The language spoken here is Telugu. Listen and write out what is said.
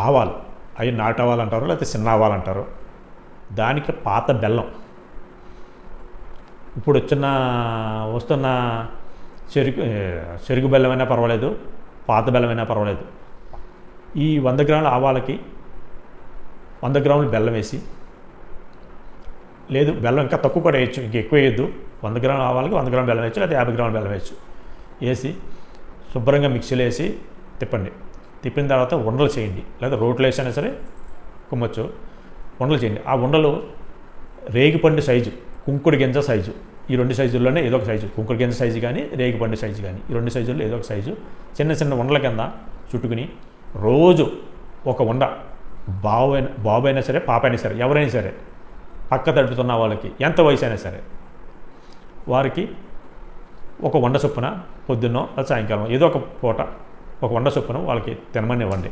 ఆవాలు, అవి నాటు ఆవాలు అంటారు, లేకపోతే చిన్న ఆవాలు అంటారు. దానికి పాత బెల్లం, ఇప్పుడు వస్తున్న చెరుకు బెల్లమైనా పర్వాలేదు, పాత బెల్లమైనా పర్వాలేదు. ఈ 100 గ్రాముల ఆవాలకి 100 గ్రాములు బెల్లం వేసి, లేదు బెల్లం ఇంకా తక్కువ కూడా వేయచ్చు, ఇంక ఎక్కువ వేయద్దు. 100 గ్రాముల ఆవాలకి 100 గ్రాముల బెల్లం వేయచ్చు, లేదా 50 గ్రాముల బెల్లం వేయచ్చు. వేసి శుభ్రంగా మిక్సీలో వేసి తిప్పండి. తిప్పిన తర్వాత ఉండలు చేయండి, లేదా రోట్లో వేసైనా సరే కుమ్మచ్చు. ఉండలు చేయండి. ఆ ఉండలు రేగిపండు సైజు, కుంకుడు గింజ సైజు, ఈ 2 సైజుల్లోనే ఏదో ఒక సైజు, కుంకుడు గింజ సైజు కానీ రేగిపండు సైజు కానీ, ఈ 2 సైజుల్లో ఏదో ఒక సైజు చిన్న చిన్న ఉండల కింద చుట్టుకుని రోజు ఒక ఉండ, బాబు అయినా సరే పాప అయినా సరే ఎవరైనా సరే పక్క తడుపుతున్న వాళ్ళకి ఎంత వయసు అయినా సరే వారికి ఒక వండ చొప్పున పొద్దున్నో సాయంకాలం ఏదో ఒక పూట ఒక వండ చొప్పున వాళ్ళకి తినమని ఇవ్వండి.